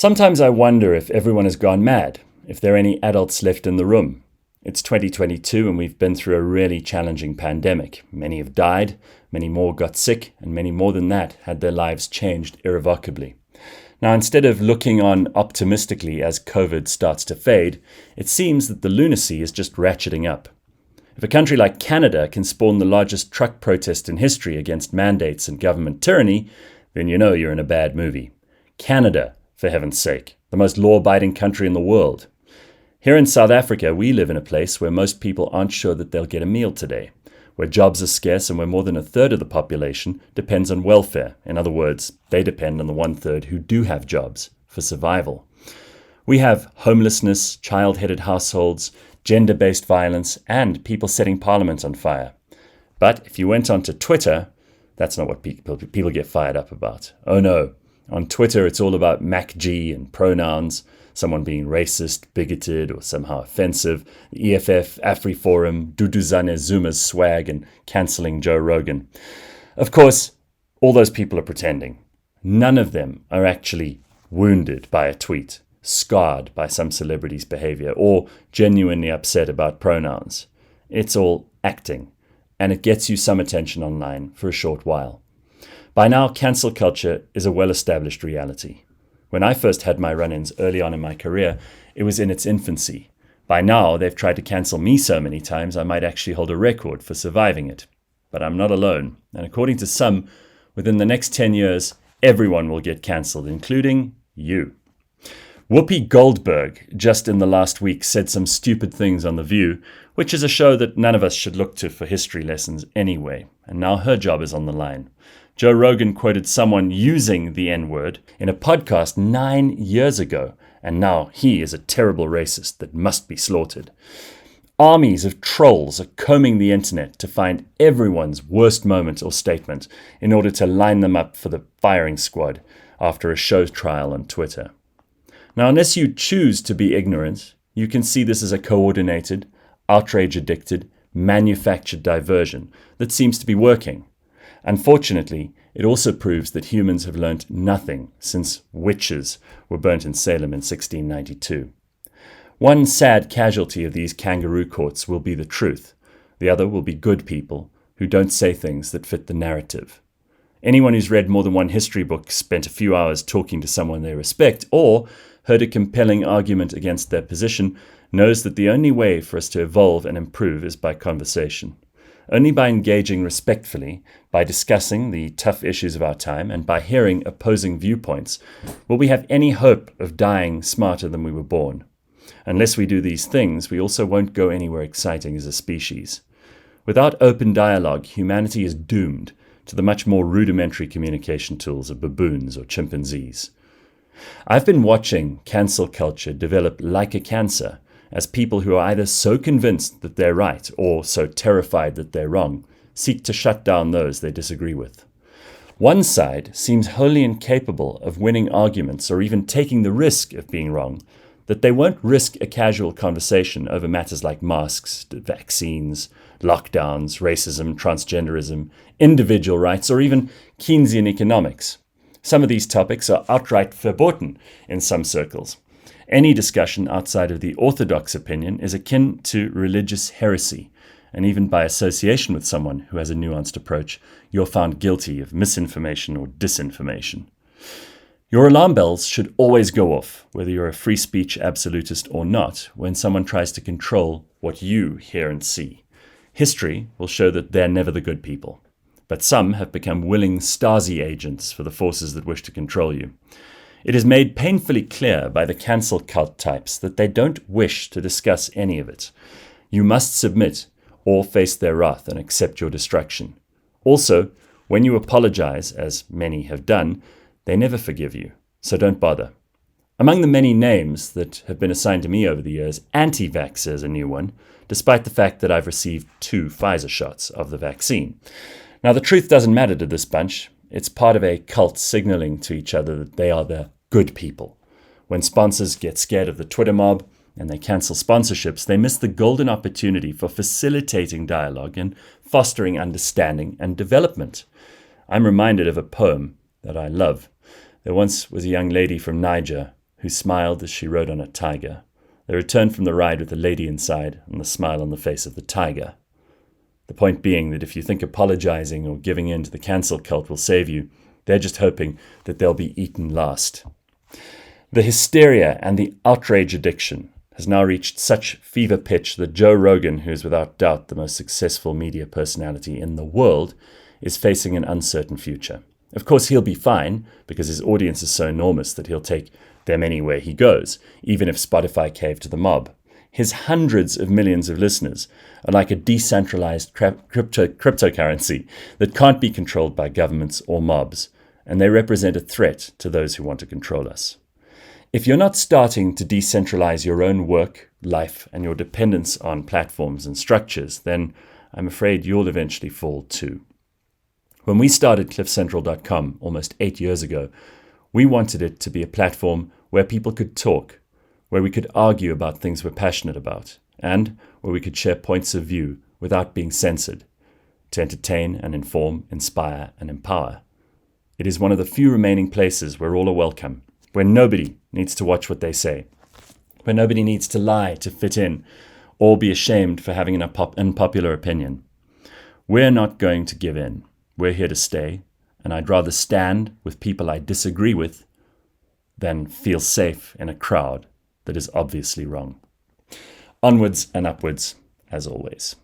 Sometimes I wonder if everyone has gone mad, if there are any adults left in the room. It's 2022 and we've been through a really challenging pandemic. Many have died, many more got sick, and many more than that had their lives changed irrevocably. Now, instead of looking on optimistically as COVID starts to fade, it seems that the lunacy is just ratcheting up. If a country like Canada can spawn the largest truck protest in history against mandates and government tyranny, then you know you're in a bad movie. Canada, for heaven's sake, the most law-abiding country in the world. Here in South Africa, we live in a place where most people aren't sure that they'll get a meal today, where jobs are scarce and where more than a third of the population depends on welfare. In other words, they depend on the 1/3 who do have jobs for survival. We have homelessness, child-headed households, gender-based violence, and people setting parliament on fire. But if you went onto Twitter, that's not what people get fired up about. Oh no. On Twitter, it's all about MacG and pronouns, someone being racist, bigoted, or somehow offensive, the EFF, AfriForum, Duduzane Zuma's swag, and cancelling Joe Rogan. Of course, all those people are pretending. None of them are actually wounded by a tweet, scarred by some celebrity's behavior, or genuinely upset about pronouns. It's all acting, and it gets you some attention online for a short while. By now, cancel culture is a well-established reality. When I first had my run-ins early on in my career, it was in its infancy. By now, they've tried to cancel me so many times I might actually hold a record for surviving it. But I'm not alone, and according to some, within the next 10 years, everyone will get cancelled, including you. Whoopi Goldberg, just in the last week, said some stupid things on The View, which is a show that none of us should look to for history lessons anyway, and now her job is on the line. Joe Rogan quoted someone using the N-word in a podcast 9 years ago, and now he is a terrible racist that must be slaughtered. Armies of trolls are combing the internet to find everyone's worst moment or statement in order to line them up for the firing squad after a show trial on Twitter. Now, unless you choose to be ignorant, you can see this as a coordinated, outrage-addicted, manufactured diversion that seems to be working. Unfortunately, it also proves that humans have learnt nothing since witches were burnt in Salem in 1692. One sad casualty of these kangaroo courts will be the truth. The other will be good people who don't say things that fit the narrative. Anyone who's read more than one history book, spent a few hours talking to someone they respect, or heard a compelling argument against their position, knows that the only way for us to evolve and improve is by conversation. Only by engaging respectfully, by discussing the tough issues of our time, and by hearing opposing viewpoints, will we have any hope of dying smarter than we were born. Unless we do these things, we also won't go anywhere exciting as a species. Without open dialogue, humanity is doomed to the much more rudimentary communication tools of baboons or chimpanzees. I've been watching cancel culture develop like a cancer, as people who are either so convinced that they're right or so terrified that they're wrong seek to shut down those they disagree with. One side seems wholly incapable of winning arguments or even taking the risk of being wrong, that they won't risk a casual conversation over matters like masks, vaccines, lockdowns, racism, transgenderism, individual rights, or even Keynesian economics. Some of these topics are outright verboten in some circles. Any discussion outside of the orthodox opinion is akin to religious heresy, and even by association with someone who has a nuanced approach, you're found guilty of misinformation or disinformation. Your alarm bells should always go off, whether you're a free speech absolutist or not, when someone tries to control what you hear and see. History will show that they're never the good people, but some have become willing Stasi agents for the forces that wish to control you. It is made painfully clear by the cancel cult types that they don't wish to discuss any of it. You must submit or face their wrath and accept your destruction. Also, when you apologize, as many have done, they never forgive you, so don't bother. Among the many names that have been assigned to me over the years, anti-vaxxer is a new one, despite the fact that I've received 2 Pfizer shots of the vaccine. Now, the truth doesn't matter to this bunch. It's part of a cult signaling to each other that they are the good people. When sponsors get scared of the Twitter mob and they cancel sponsorships, they miss the golden opportunity for facilitating dialogue and fostering understanding and development. I'm reminded of a poem that I love. There once was a young lady from Niger who smiled as she rode on a tiger. They returned from the ride with a lady inside and the smile on the face of the tiger. The point being that if you think apologizing or giving in to the cancel cult will save you, they're just hoping that they'll be eaten last. The hysteria and the outrage addiction has now reached such fever pitch that Joe Rogan, who is without doubt the most successful media personality in the world, is facing an uncertain future. Of course, he'll be fine because his audience is so enormous that he'll take them anywhere he goes, even if Spotify caved to the mob. His hundreds of millions of listeners are like a decentralized cryptocurrency that can't be controlled by governments or mobs, and they represent a threat to those who want to control us. If you're not starting to decentralize your own work, life, and your dependence on platforms and structures, then I'm afraid you'll eventually fall too. When we started cliffcentral.com almost 8 years ago, we wanted it to be a platform where people could talk, where we could argue about things we're passionate about, and where we could share points of view without being censored, to entertain and inform, inspire and empower. It is one of the few remaining places where all are welcome, where nobody needs to watch what they say, where nobody needs to lie to fit in or be ashamed for having an unpopular opinion. We're not going to give in. We're here to stay, and I'd rather stand with people I disagree with than feel safe in a crowd that is obviously wrong. Onwards and upwards, as always.